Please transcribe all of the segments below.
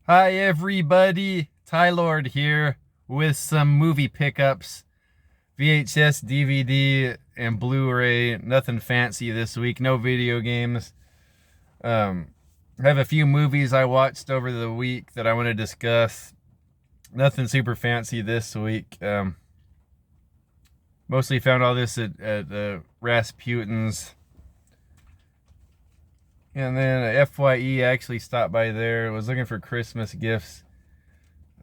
Hi everybody, Ty Lord here with some movie pickups, VHS, DVD, and Blu-ray. Nothing fancy this week, no video games. I have a few movies I watched over the week that I want to discuss. Nothing super fancy this week. Mostly found all this at Rasputin's. And then FYE actually stopped by there. Was looking for Christmas gifts.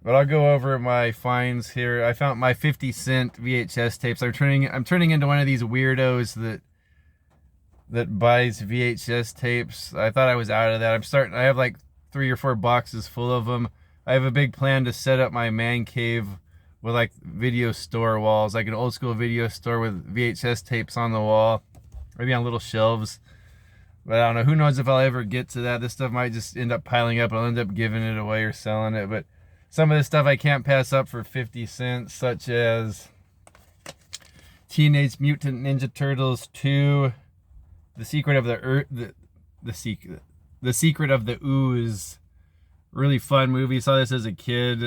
But I'll go over my finds here. I found my 50-cent VHS tapes. I'm turning into one of these weirdos that buys VHS tapes. I thought I was out of that. I have like 3 or 4 boxes full of them. I have a big plan to set up my man cave with like video store walls, like an old school video store with VHS tapes on the wall, maybe on little shelves. But I don't know. Who knows if I'll ever get to that. This stuff might just end up piling up. I'll end up giving it away or selling it. But some of this stuff I can't pass up for 50 cents, such as Teenage Mutant Ninja Turtles 2, The Secret of the Secret of the Ooze. Really fun movie. Saw this as a kid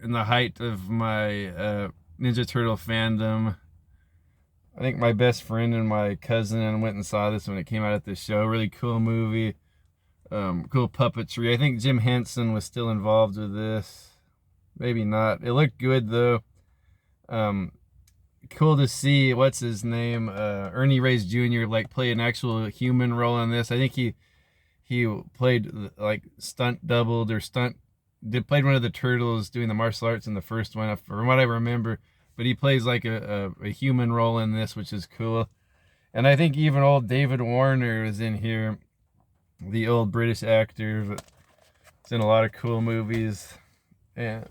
in the height of my Ninja Turtle fandom. I think my best friend and my cousin went and saw this when it came out at the show. Really cool movie. Cool puppetry. I think Jim Henson was still involved with this. Maybe not. It looked good though. Cool to see, what's his name? Ernie Reyes Jr. like play an actual human role in this. I think he played like stunt doubled or played one of the turtles doing the martial arts in the first one, from what I remember. But he plays like a human role in this, which is cool. And I think even old David Warner is in here, the old British actor. It's in a lot of cool movies. And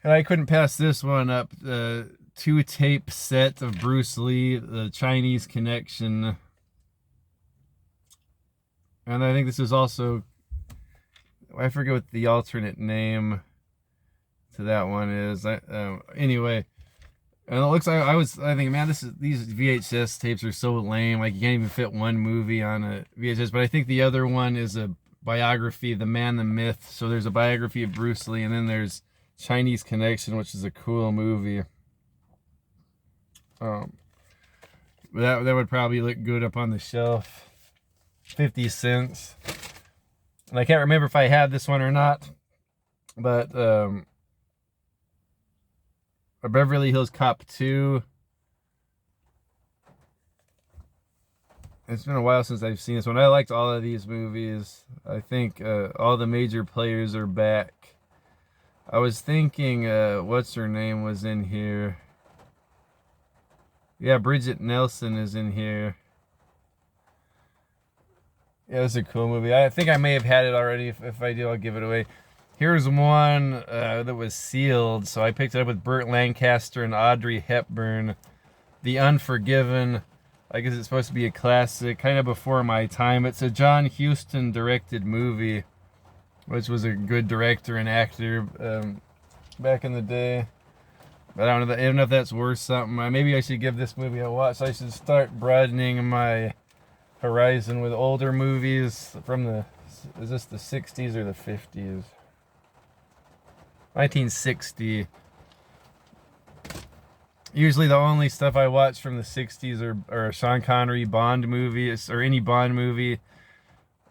I couldn't pass this one up. 2-tape set of Bruce Lee, The Chinese Connection. And I think this is also, I forget what the alternate name to that one is. Anyway, and it looks like I think, man, these VHS tapes are so lame. Like you can't even fit one movie on a VHS. But I think the other one is a biography, The Man, the Myth. So there's a biography of Bruce Lee, and then there's Chinese Connection, which is a cool movie. That would probably look good up on the shelf. 50 cents. And I can't remember if I had this one or not, but a Beverly Hills Cop 2. It's been a while since I've seen this one. I liked all of these movies. I think all the major players are back. I was thinking, what's her name was in here? Yeah, Bridget Nelson is in here. Yeah, it's a cool movie. I think I may have had it already. If I do, I'll give it away. Here's one that was sealed, so I picked it up with Burt Lancaster and Audrey Hepburn. The Unforgiven. I guess it's supposed to be a classic, kind of before my time. It's a John Huston directed movie, which was a good director and actor back in the day. But I don't know if that's worth something. Maybe I should give this movie a watch. I should start broadening my horizon with older movies from is this the 60s or the 50s? 1960. Usually the only stuff I watch from the 60s are Sean Connery Bond movies, or any Bond movie.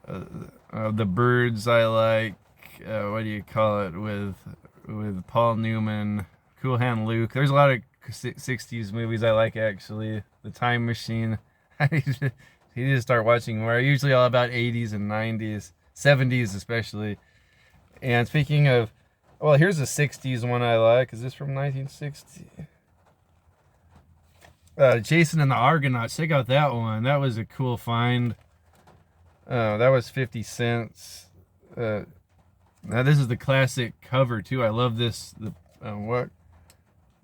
The Birds I like. What do you call it? With Paul Newman, Cool Hand Luke. There's a lot of 60s movies I like, actually. The Time Machine. You need to start watching more. Usually all about 80s and 90s, 70s especially. And speaking of, well, here's a 60s one I like. Is this from 1960? Jason and the Argonauts. Check out that one. That was a cool find. That was 50 cents. Now this is the classic cover too. I love this. What?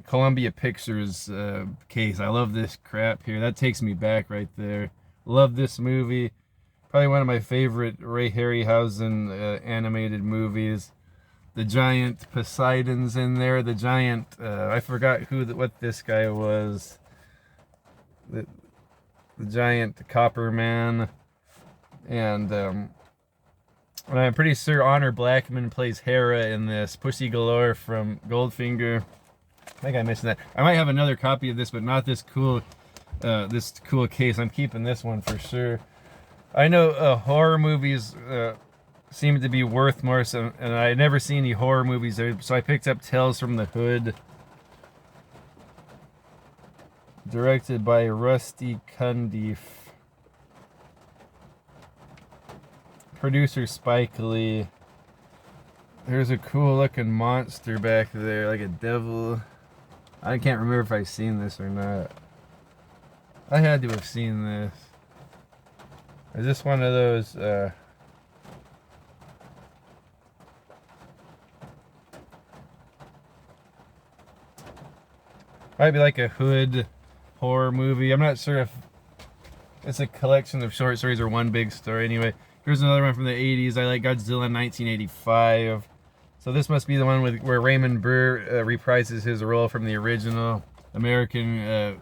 Columbia Pictures case. I love this crap here. That takes me back right there. Love this movie. Probably one of my favorite Ray Harryhausen animated movies. The giant Poseidon's in there. The giant, I forgot what this guy was. The giant Copper Man. And And I'm pretty sure Honor Blackman plays Hera in this. Pussy Galore from Goldfinger. I think I mentioned that. I might have another copy of this, but not this cool case. I'm keeping this one for sure. I know horror movies seem to be worth more, so, and I never seen any horror movies there, so I picked up Tales from the Hood. Directed by Rusty Cundiff. Producer Spike Lee. There's a cool looking monster back there, like a devil. I can't remember if I've seen this or not. I had to have seen this. Is this one of those might be like a Hood horror movie. I'm not sure if it's a collection of short stories or one big story. Anyway, here's another one from the 80s. I like Godzilla 1985. So this must be the one where Raymond Burr reprises his role from the original American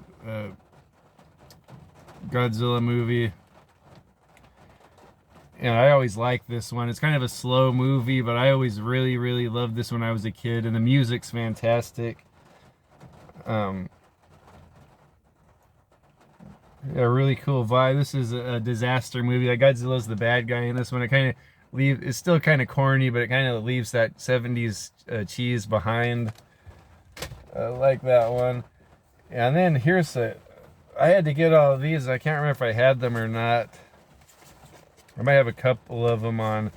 Godzilla movie. And I always liked this one. It's kind of a slow movie, but I always really, really loved this when I was a kid. And the music's fantastic. A really cool vibe. This is a disaster movie. Like Godzilla's the bad guy in this one. It's still kind of corny, but it kind of leaves that 70s cheese behind. I like that one. And then I had to get all of these. I can't remember if I had them or not. I might have a couple of them on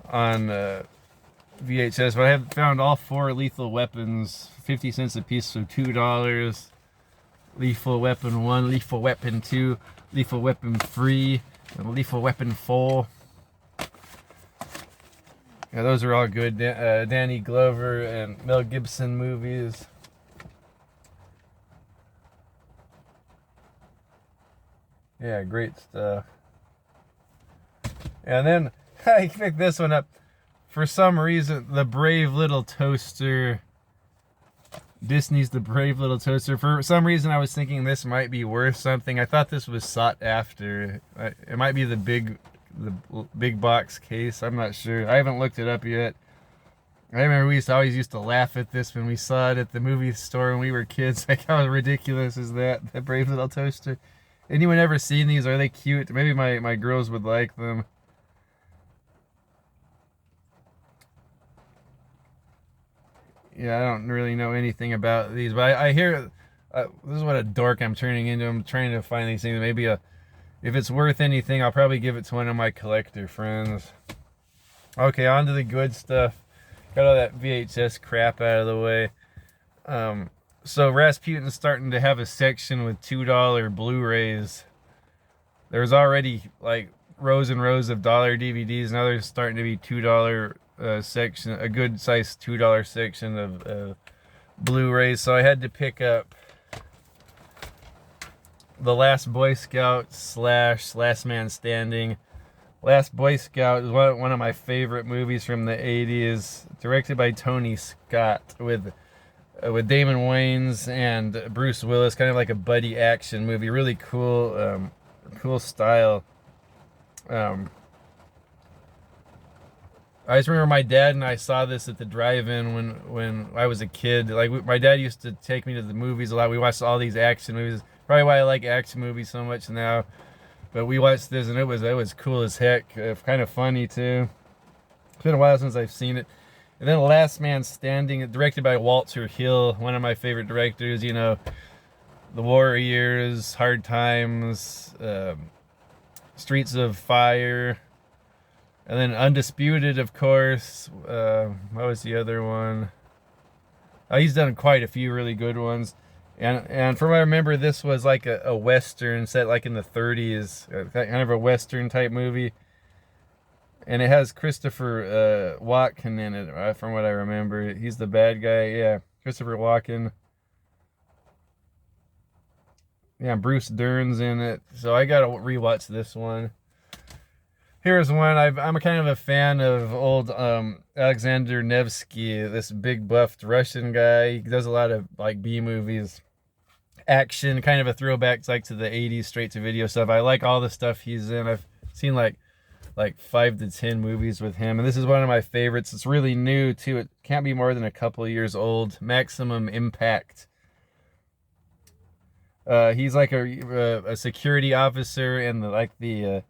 VHS, but I have found all 4 Lethal Weapons, 50 cents a piece, so $2. Lethal Weapon 1, Lethal Weapon 2, Lethal Weapon 3, and Lethal Weapon 4. Yeah, those are all good. Danny Glover and Mel Gibson movies. Yeah, great stuff. And then I picked this one up. For some reason, The Brave Little Toaster. Disney's The Brave Little Toaster. For some reason, I was thinking this might be worth something. I thought this was sought after. It might be the big box case. I'm not sure. I haven't looked it up yet. I remember we always used to laugh at this when we saw it at the movie store when we were kids. Like, how ridiculous is that? The Brave Little Toaster. Anyone ever seen these? Are they cute? Maybe my girls would like them. Yeah, I don't really know anything about these, but I hear this is what a dork I'm turning into. I'm trying to find these things. Maybe if it's worth anything, I'll probably give it to one of my collector friends. Okay, on to the good stuff. Got all that VHS crap out of the way. So Rasputin's starting to have a section with $2 Blu-rays. There's already like rows and rows of dollar DVDs. Now there's starting to be $2 section, a good size $2 section of Blu-rays. So I had to pick up The Last Boy Scout / Last Man Standing. Last Boy Scout is one of my favorite movies from the 80s, directed by Tony Scott with Damon Wayans and Bruce Willis, kind of like a buddy action movie. Really cool, cool style. I just remember my dad and I saw this at the drive-in when I was a kid. Like, my dad used to take me to the movies a lot. We watched all these action movies. Probably why I like action movies so much now. But we watched this and it was cool as heck. Kind of funny too. It's been a while since I've seen it. And then Last Man Standing, directed by Walter Hill, one of my favorite directors. You know, The Warriors, Hard Times, Streets of Fire. And then Undisputed, of course. What was the other one? He's done quite a few really good ones. And from what I remember, this was like a Western set like in the 30s. Kind of a Western type movie. And it has Christopher Walken in it, from what I remember. He's the bad guy. Yeah, Christopher Walken. Yeah, Bruce Dern's in it. So I got to rewatch this one. Here's one. I'm kind of a fan of old Alexander Nevsky, this big buffed Russian guy. He does a lot of like B movies, action, kind of a throwback like to the 80s straight to video stuff. I like all the stuff he's in. I've seen like like 5 to 10 movies with him, and this is one of my favorites. It's really new too. It can't be more than a couple years old. Maximum Impact. He's like a security officer, and the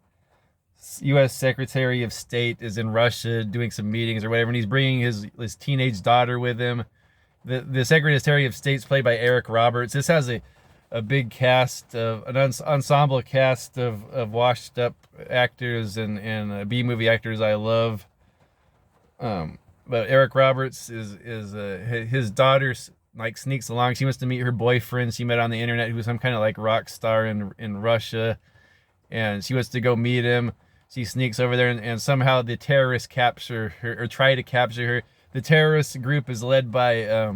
U.S. Secretary of State is in Russia doing some meetings or whatever, and he's bringing his teenage daughter with him. The Secretary of State's played by Eric Roberts. This has a big cast of an ensemble cast of washed up actors and B-movie actors I love. But Eric Roberts is his daughter like sneaks along. She wants to meet her boyfriend she met on the internet, who's some kind of like rock star in Russia, and she wants to go meet him. She sneaks over there, and somehow the terrorists capture her, or try to capture her. The terrorist group is led by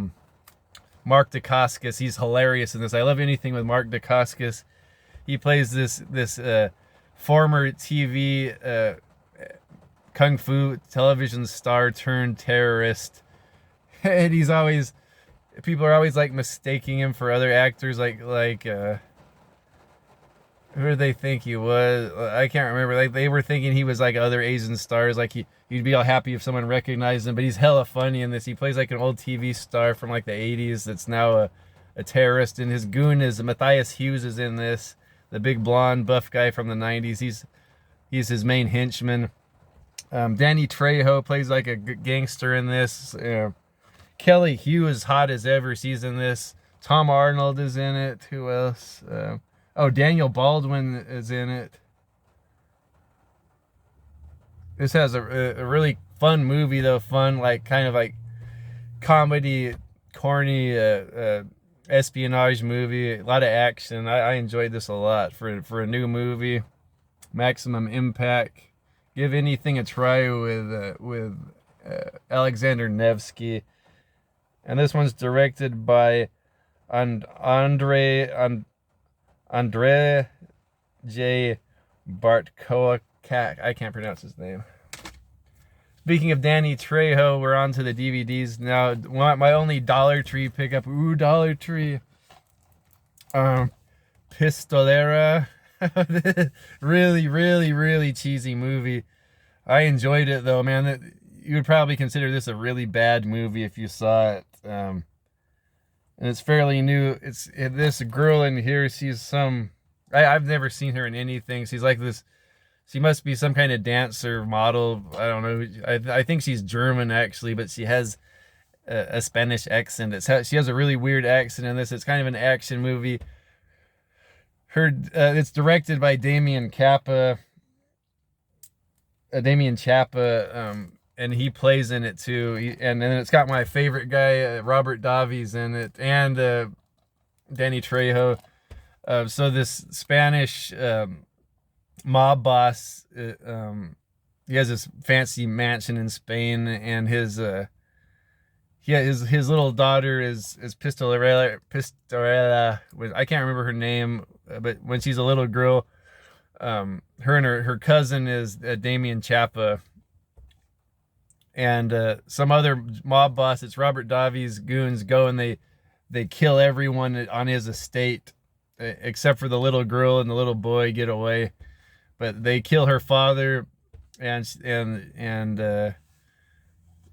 Mark Dacascos. He's hilarious in this. I love anything with Mark Dacascos. He plays this former TV kung fu television star turned terrorist, and people are always like mistaking him for other actors, like who did they think he was? I can't remember. Like they were thinking he was like other Asian stars. Like you'd be all happy if someone recognized him, but he's hella funny in this. He plays like an old TV star from like the 80s that's now a terrorist, and his goon is Matthias Hughes is in this, the big blonde buff guy from the 90s. He's his main henchman. Danny Trejo plays like a gangster in this. Kelly Hu is hot as ever. She's in this. Tom Arnold is in it. Who else? Daniel Baldwin is in it. This has a really fun movie, though. Fun, like kind of like comedy, corny espionage movie. A lot of action. I enjoyed this a lot for a new movie. Maximum Impact. Give anything a try with Alexander Nevsky. And this one's directed by Andre J. Bartkowiak. I can't pronounce his name. Speaking of Danny Trejo, we're on to the DVDs now. My only Dollar Tree pickup. Ooh, Dollar Tree. Pistolera. Really, really, really cheesy movie. I enjoyed it though, man. You would probably consider this a really bad movie if you saw it. And it's fairly new. It's this girl in here. She's I've never seen her in anything. She's like this. She must be some kind of dancer, model. I don't know. I think she's German actually, but she has a Spanish accent. She has a really weird accent in this. It's kind of an action movie. It's directed by Damien Chapa. And he plays in it too. And then it's got my favorite guy, Robert Davi's in it, and Danny Trejo. So this Spanish mob boss, he has this fancy mansion in Spain, and his little daughter is Pistolera. I can't remember her name, but when she's a little girl, her and her cousin is Damien Chapa. And some other mob boss, it's Robert Davi's goons, go and they kill everyone on his estate except for the little girl and the little boy get away. But they kill her father, and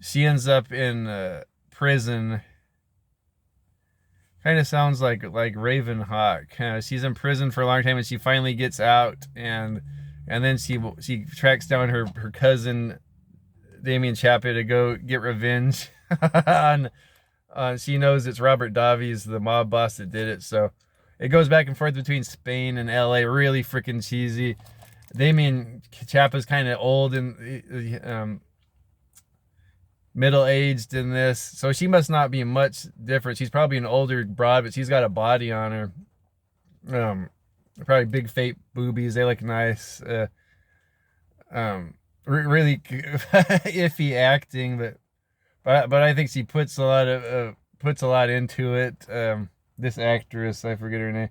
she ends up in prison. Kind of sounds like Ravenhawk. She's in prison for a long time, and she finally gets out, and then she tracks down her cousin Damien Chapa to go get revenge on she knows it's Robert Davi's the mob boss that did it. So it goes back and forth between Spain and LA. Really freaking cheesy. Damien Chapa's kind of old and middle-aged in this, so she must not be much different. She's probably an older broad, but she's got a body on her. Probably big fake boobies. They look nice. Really iffy acting, but I think she puts a lot into it. This actress, I forget her name.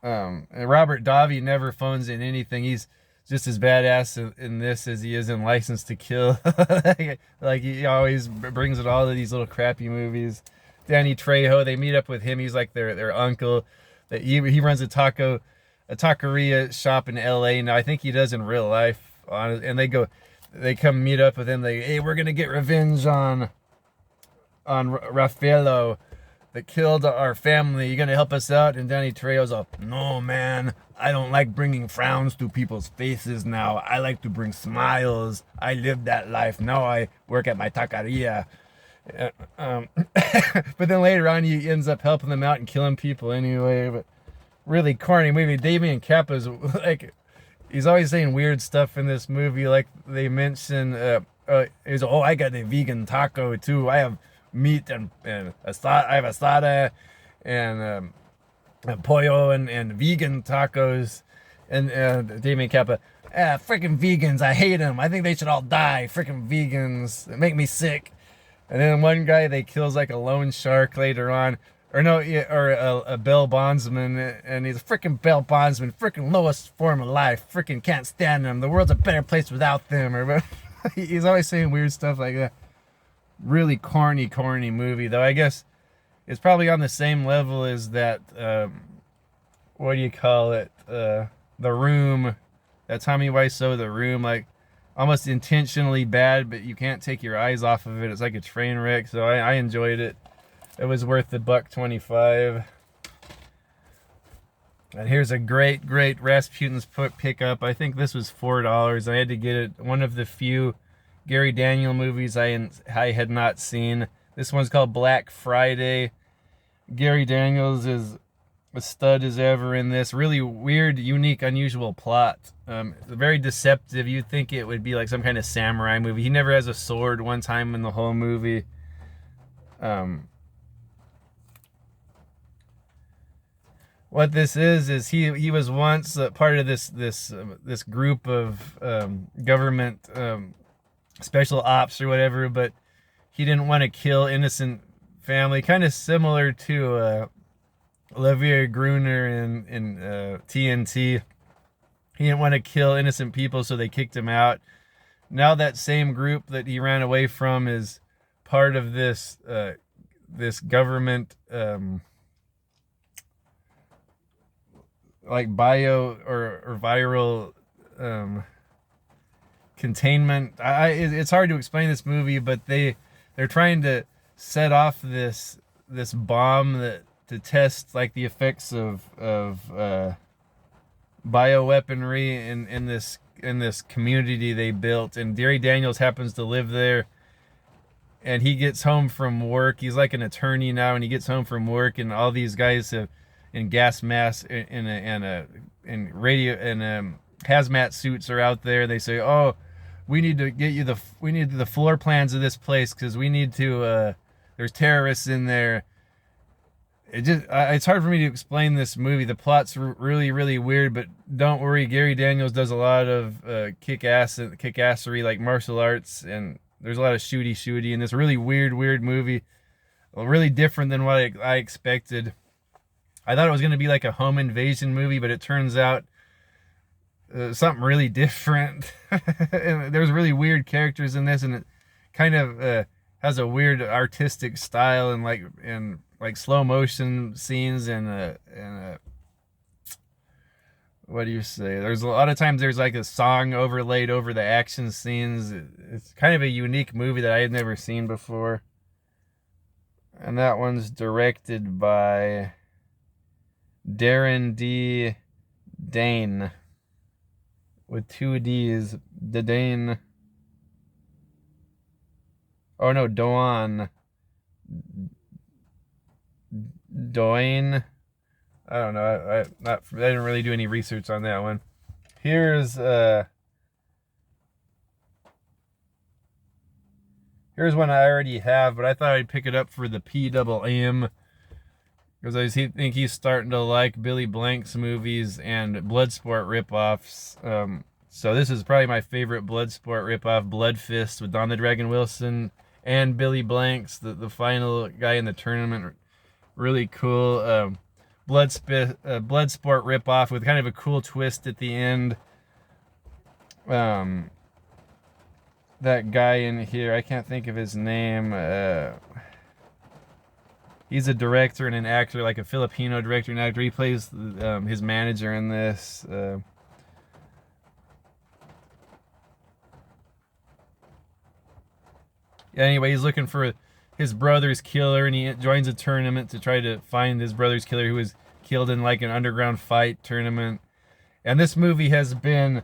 And Robert Davi never phones in anything. He's just as badass in this as he is in License to Kill. like he always brings it all to these little crappy movies. Danny Trejo, they meet up with him. He's like their uncle. That he runs a taco a taqueria shop in LA now. I think he does in real life. And they come meet up with him. Hey, we're gonna get revenge on Raffaello that killed our family. You gonna help us out? And Danny Trejo's all, no man, I don't like bringing frowns to people's faces now. I like to bring smiles. I lived that life. Now I work at my taqueria. But then later on he ends up helping them out and killing people anyway. But really corny movie. Damien Kappa's like, he's always saying weird stuff in this movie. Like they mention he's, oh, I got a vegan taco too. I have meat and asada. I have asada and pollo and vegan tacos. And Damien Kappa, freaking vegans, I hate them. I think they should all die. Freaking vegans, they make me sick. And then one guy they kills like a loan shark later on, or no, or a bail bondsman, and he's a freaking bail bondsman, freaking lowest form of life, freaking can't stand them. The world's a better place without them. Or he's always saying weird stuff like that. Really corny movie, though. I guess it's probably on the same level as that. What do you call it? The Room. That Tommy Wiseau, The Room, like almost intentionally bad, but you can't take your eyes off of it. It's like a train wreck. So I enjoyed it. It was worth the $1.25. And here's a great Rasputin's pickup. I think this was $4. I had to get it. One of the few Gary Daniel movies I had not seen. This one's called Black Friday. Gary Daniels is a stud as ever in this. Really weird, unique, unusual plot. Very deceptive. You'd think it would be like some kind of samurai movie. He never has a sword one time in the whole movie. What this is he was once part of this group of government special ops or whatever, but he didn't want to kill innocent family. Kind of similar to Olivier Gruner in TNT. He didn't want to kill innocent people, so they kicked him out. Now that same group that he ran away from is part of this this government like bio or viral containment. It's hard to explain this movie, but they're trying to set off this bomb that to test like the effects of bioweaponry in this community they built. And Gary Daniels happens to live there, and he gets home from work. He's like an attorney now, and he gets home from work, and all these guys have in gas masks and radio and hazmat suits are out there. They say, "Oh, we need to get you the floor plans of this place because we need to. There's terrorists in there." It's hard for me to explain this movie. The plot's really weird, but don't worry, Gary Daniels does a lot of kick-assery, like martial arts, and there's a lot of shooty in this really weird movie. Really different than what I expected. I thought it was going to be like a home invasion movie, but it turns out something really different. And there's really weird characters in this, and it kind of has a weird artistic style and like slow motion scenes and what do you say? There's a lot of times there's like a song overlaid over the action scenes. It's kind of a unique movie that I had never seen before. And that one's directed by Darren D. Dane with 2 D's. Dane. Oh no, Doan. Doane. I don't know. I didn't really do any research on that one. Here's one I already have, but I thought I'd pick it up for the PWM because I think he's starting to like Billy Blank's movies and Bloodsport ripoffs. So this is probably my favorite Bloodsport ripoff, Bloodfist, with Don the Dragon Wilson and Billy Blanks, the final guy in the tournament. Really cool. Bloodsport ripoff with kind of a cool twist at the end. That guy in here, I can't think of his name. He's a director and an actor, like a Filipino director and actor. He plays his manager in this. Anyway, he's looking for his brother's killer, and he joins a tournament to try to find his brother's killer, who was killed in like an underground fight tournament. And this movie has been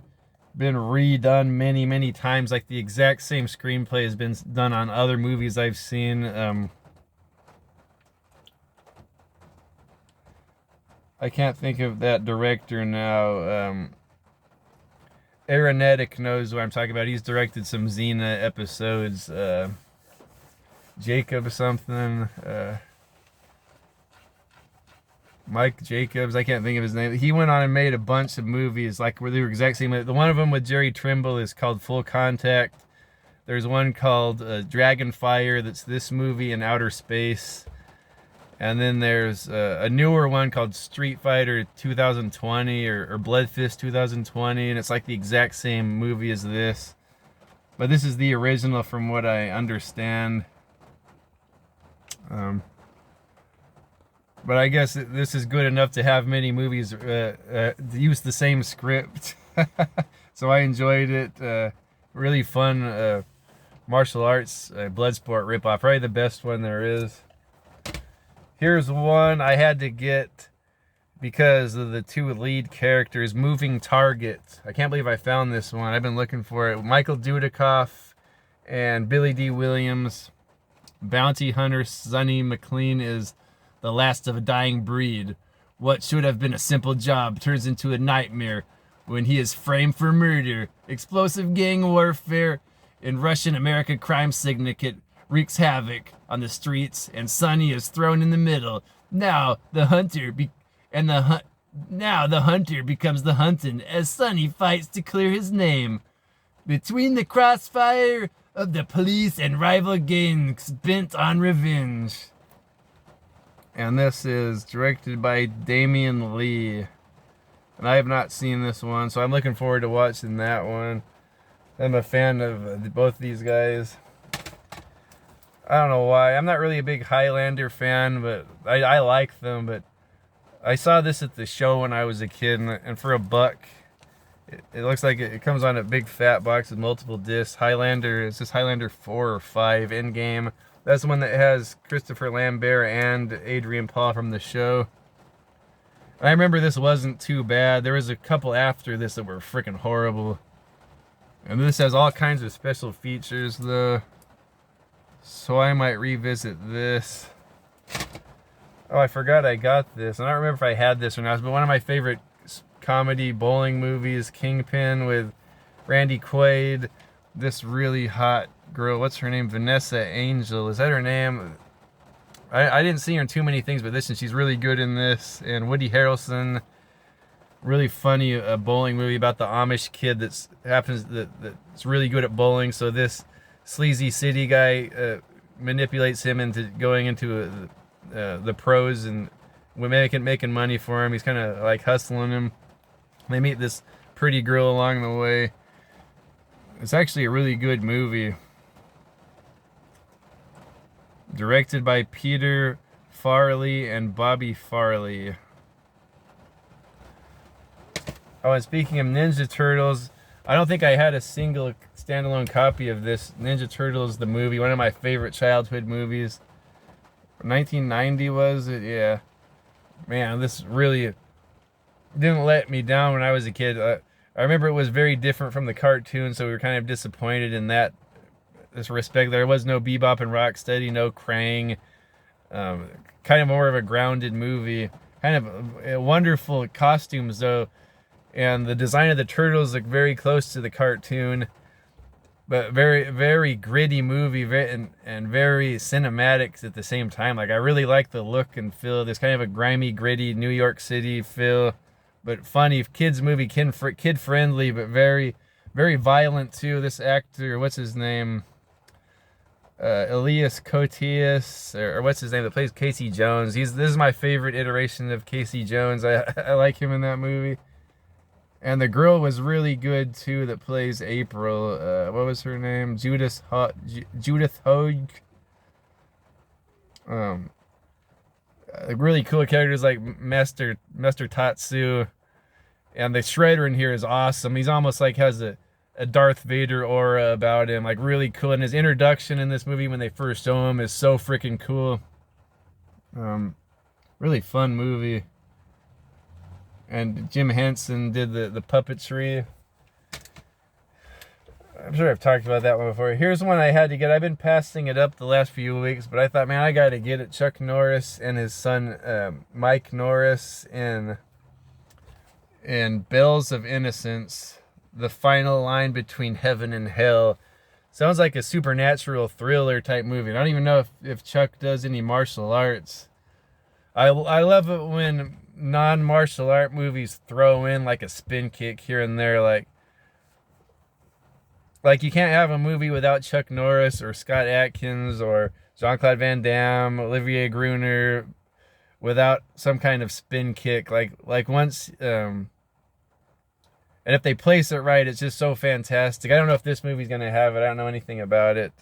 redone many times. Like the exact same screenplay has been done on other movies I've seen. I can't think of that director now. Aeronetic knows what I'm talking about. He's directed some Xena episodes. Jacob something. Mike Jacobs, I can't think of his name. He went on and made a bunch of movies like where they were exact same. The one of them with Jerry Trimble is called Full Contact. There's one called Dragonfire that's this movie in outer space. And then there's a newer one called Street Fighter 2020 or Bloodfist 2020, and it's like the exact same movie as this. But this is the original from what I understand. But I guess this is good enough to have many movies use the same script. So I enjoyed it. Really fun martial arts Bloodsport ripoff. Probably the best one there is. Here's one I had to get because of the two lead characters. Moving Target. I can't believe I found this one. I've been looking for it. Michael Dudikoff and Billy D. Williams. Bounty hunter Sonny McLean is the last of a dying breed. What should have been a simple job turns into a nightmare when he is framed for murder. Explosive gang warfare and Russian-American crime syndicate wreaks havoc on the streets, and Sonny is thrown in the middle. Now the hunter becomes the hunted as Sonny fights to clear his name. Between the crossfire of the police and rival gangs bent on revenge. And this is directed by Damian Lee. And I have not seen this one, so I'm looking forward to watching that one. I'm a fan of both these guys. I don't know why. I'm not really a big Highlander fan, but I like them. But I saw this at the show when I was a kid, and for $1, it looks like it comes on a big fat box with multiple discs. Highlander, it's just Highlander 4 or 5 Endgame. That's the one that has Christopher Lambert and Adrian Paul from the show. I remember this wasn't too bad. There was a couple after this that were freaking horrible. And this has all kinds of special features, though. So I might revisit this. Oh, I forgot I got this. I don't remember if I had this or not, but one of my favorite comedy bowling movies, Kingpin, with Randy Quaid. This really hot girl, what's her name? Vanessa Angel. Is that her name? I didn't see her in too many things, but this, and she's really good in this. And Woody Harrelson. Really funny bowling movie about the Amish kid that's really good at bowling. So this sleazy city guy manipulates him into going into the pros and making money for him. He's kind of like hustling him. They meet this pretty girl along the way. It's actually a really good movie. Directed by Peter Farley and Bobby Farley. Oh, and speaking of Ninja Turtles, I don't think I had a single standalone copy of this. Ninja Turtles, the movie, one of my favorite childhood movies. 1990 was it? Yeah. Man, this really didn't let me down when I was a kid. I remember it was very different from the cartoon, so we were kind of disappointed in this respect. There was no Bebop and Rocksteady, no Krang. Kind of more of a grounded movie. Kind of wonderful costumes, though. And the design of the turtles look very close to the cartoon. But very, very gritty movie, and very cinematic at the same time. Like, I really like the look and feel. There's kind of a grimy, gritty New York City feel. But funny, kids movie, kid friendly, but very, very violent too. This actor, what's his name? Elias Koteas, or what's his name, that plays Casey Jones. This is my favorite iteration of Casey Jones. I like him in that movie. And the girl was really good too that plays April. What was her name? Judith Hogue. really cool characters like Master Tatsu, and the Shredder in here is awesome. He's almost like has a Darth Vader aura about him, like really cool. And his introduction in this movie when they first show him is so freaking cool. Really fun movie. And Jim Henson did the puppetry. I'm sure I've talked about that one before. Here's one I had to get. I've been passing it up the last few weeks, but I thought, man, I got to get it. Chuck Norris and his son Mike Norris in Bells of Innocence. The final line between heaven and hell. Sounds like a supernatural thriller type movie. I don't even know if Chuck does any martial arts. I love it when non-martial art movies throw in like a spin kick here and there, like you can't have a movie without Chuck Norris or Scott Adkins or Jean-Claude Van Damme, Olivier Gruner, without some kind of spin kick. Like once, and if they place it right, it's just so fantastic. I don't know if this movie's gonna have it. I don't know anything about it.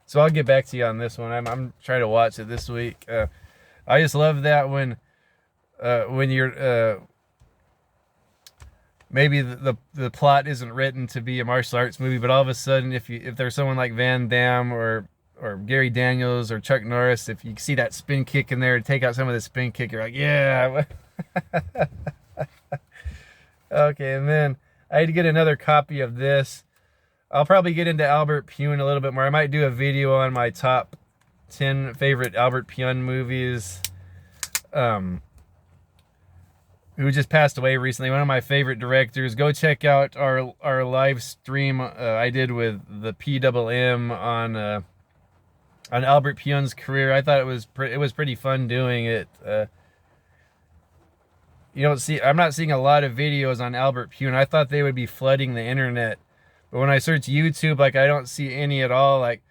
So I'll get back to you on this one. I'm trying to watch it this week. I just love that when you're maybe the plot isn't written to be a martial arts movie, but all of a sudden if there's someone like Van Damme or Gary Daniels or Chuck Norris, if you see that spin kick in there and take out some of the spin kick, you're like, yeah. Okay, and then I had to get another copy of this. I'll probably get into Albert Pune a little bit more. I might do a video on my top 10 favorite Albert Pune movies. Who just passed away recently. One of my favorite directors. Go check out our live stream I did with the PMM on Albert Pune's career. I thought it was pretty fun doing it. I'm not seeing a lot of videos on Albert Pune. I thought they would be flooding the internet. But when I search YouTube, like I don't see any at all. Like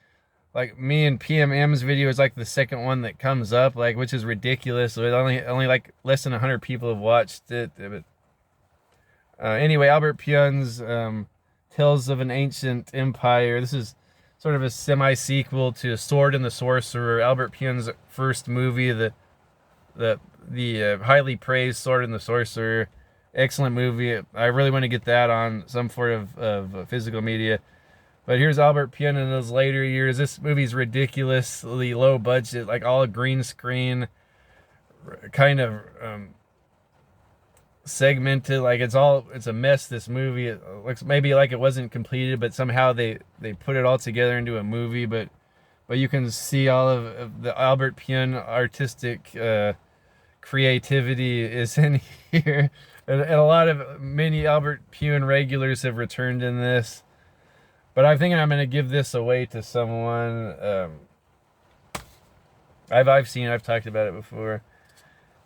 me and PMM's video is like the second one that comes up, like, which is ridiculous. So only like less than 100 people have watched it. But anyway, Albert Pune's Tales of an Ancient Empire. This is sort of a semi-sequel to Sword and the Sorcerer, Albert Pune's first movie, the highly praised Sword and the Sorcerer. Excellent movie. I really want to get that on some form of physical media. But here's Albert Pune in his later years. This movie's ridiculously low budget, like all green screen, kind of segmented. Like it's a mess, this movie. It looks maybe like it wasn't completed, but somehow they put it all together into a movie. But you can see all of the Albert Pune artistic creativity is in here. And a lot of many Albert Pune regulars have returned in this. But I'm thinking I'm going to give this away to someone. I've talked about it before.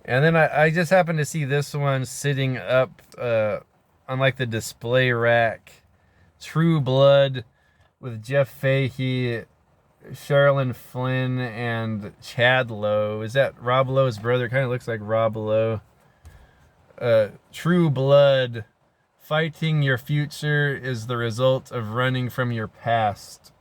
And then I just happened to see this one sitting up on like the display rack. True Blood with Jeff Fahey, Sherilyn Flynn, and Chad Lowe. Is that Rob Lowe's brother? Kind of looks like Rob Lowe. True Blood. Fighting your future is the result of running from your past.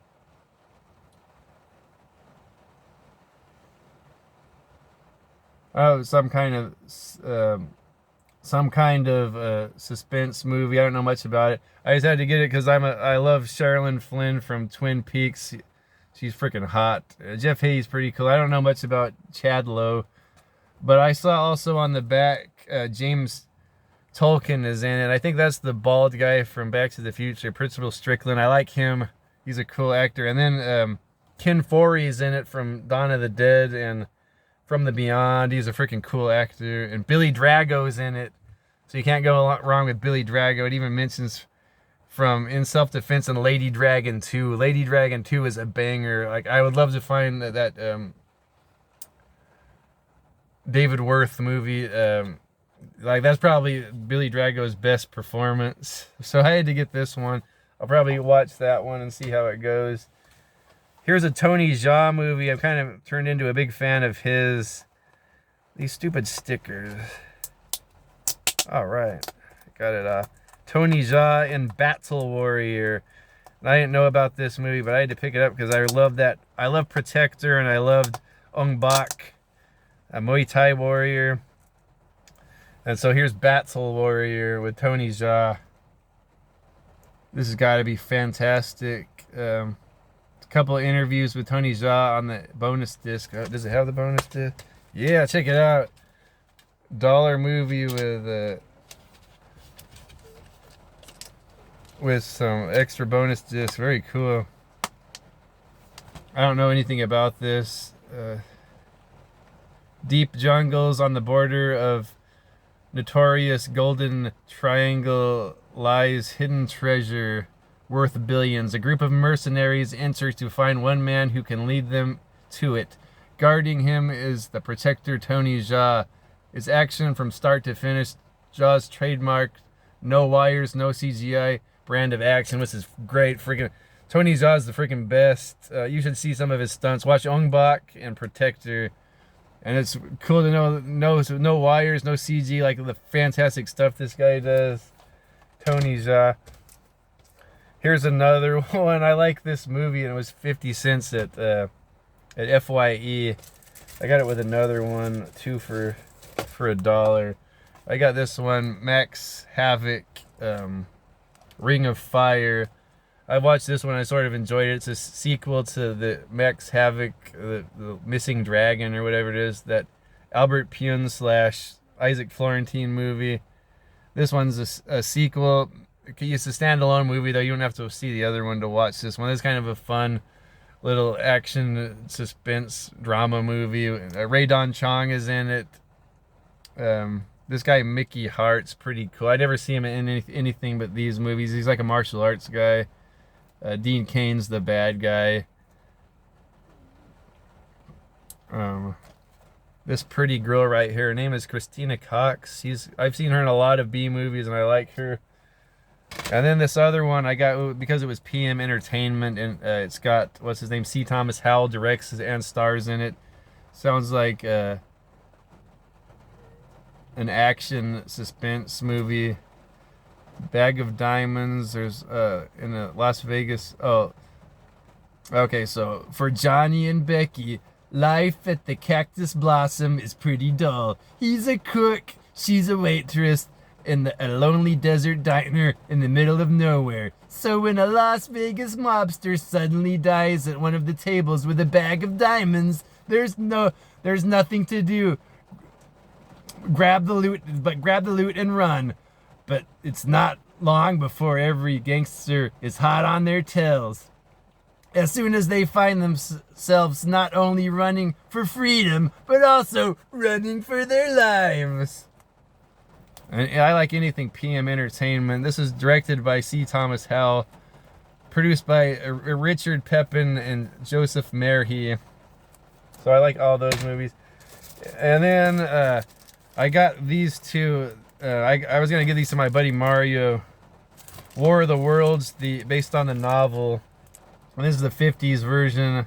Oh, some kind of suspense movie. I don't know much about it. I just had to get it because I love Sherilyn Flynn from Twin Peaks. She's freaking hot. Jeff Hayes pretty cool. I don't know much about Chad Lowe, but I saw also on the back James Tolkien is in it. I think that's the bald guy from Back to the Future, Principal Strickland. I like him. He's a cool actor. And then Ken Foree's in it from Dawn of the Dead and From the Beyond. He's a freaking cool actor. And Billy Drago's in it. So you can't go wrong with Billy Drago. It even mentions from In Self-Defense and Lady Dragon 2. Lady Dragon 2 is a banger. Like, I would love to find that David Worth movie. Like, that's probably Billy Drago's best performance. So I had to get this one. I'll probably watch that one and see how it goes. Here's a Tony Jaa movie. I've kind of turned into a big fan of his. These stupid stickers. All right. Got it off. Tony Jaa in Battle Warrior. And I didn't know about this movie, but I had to pick it up because I love that. I love Protector and I loved Ong Bak a Muay Thai warrior. And so here's Battle Warrior with Tony Jaa. This has got to be fantastic. A couple of interviews with Tony Jaa on the bonus disc. Does it have the bonus disc? Yeah, check it out. Dollar movie with some extra bonus discs. Very cool. I don't know anything about this. Deep jungles on the border of notorious Golden Triangle lies hidden treasure worth billions. A group of mercenaries enter to find one man who can lead them to it. Guarding him is the protector Tony Jaa. His action from start to finish. Jaa's trademark, no wires, no CGI brand of action. This is great. Freaking Tony Jaa is the freaking best. You should see some of his stunts. Watch Ong Bak and Protector. And it's cool to know no wires, no CG, like the fantastic stuff this guy does. Tony Jaa. Here's another one. I like this movie, and it was 50 cents at FYE. I got it with another one, two for $1. I got this one, Max Havoc, Ring of Fire. I watched this one. I sort of enjoyed it. It's a sequel to the Max Havoc, the Missing Dragon or whatever it is, that Albert Pyun / Isaac Florentine movie. This one's a sequel. It's a standalone movie, though. You don't have to see the other one to watch this one. It's kind of a fun little action suspense drama movie. Ray Don Chong is in it. This guy Mickey Hart's pretty cool. I never see him in anything but these movies. He's like a martial arts guy. Dean Cain's the bad guy. This pretty girl right here, her name is Christina Cox. I've seen her in a lot of B movies, and I like her. And then this other one I got because it was PM Entertainment, and it's got, what's his name, C. Thomas Howell directs and stars in it. Sounds like an action suspense movie. Bag of Diamonds. There's in the Las Vegas. Oh, okay. So for Johnny and Becky, life at the Cactus Blossom is pretty dull. He's a cook, she's a waitress in a lonely desert diner in the middle of nowhere. So when a Las Vegas mobster suddenly dies at one of the tables with a bag of diamonds, there's nothing to do. Grab the loot and run. But it's not long before every gangster is hot on their tails. As soon as they find themselves not only running for freedom, but also running for their lives. And I like anything PM Entertainment. This is directed by C. Thomas Howell. Produced by Richard Pepin and Joseph Merhi. So I like all those movies. And then I got these two. I was gonna give these to my buddy Mario. War of the Worlds, based on the novel. And this is the 50s version.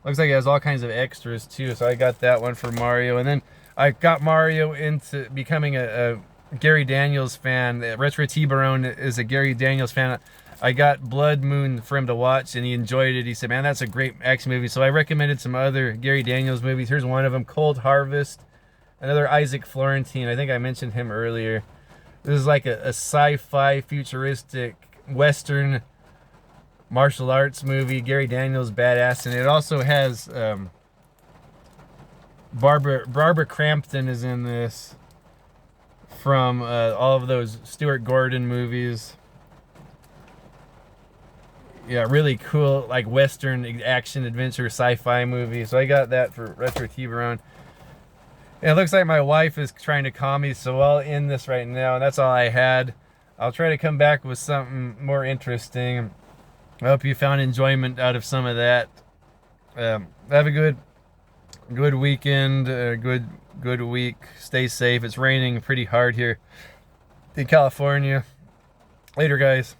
Looks like it has all kinds of extras too, so I got that one for Mario. And then I got Mario into becoming a Gary Daniels fan. Retro Tiburon is a Gary Daniels fan. I got Blood Moon for him to watch, and he enjoyed it. He said, man, that's a great action movie. So I recommended some other Gary Daniels movies. Here's one of them, Cold Harvest. Another Isaac Florentine. I think I mentioned him earlier. This is like a sci-fi, futuristic, Western martial arts movie. Gary Daniels, badass. And it also has Barbara Crampton is in this from all of those Stuart Gordon movies. Yeah, really cool, like Western action adventure sci-fi movie. So I got that for Retro Tiburon. And it looks like my wife is trying to call me, so I'll end this right now. And that's all I had. I'll try to come back with something more interesting. I hope you found enjoyment out of some of that. Have a good weekend, good week. Stay safe. It's raining pretty hard here in California. Later, guys.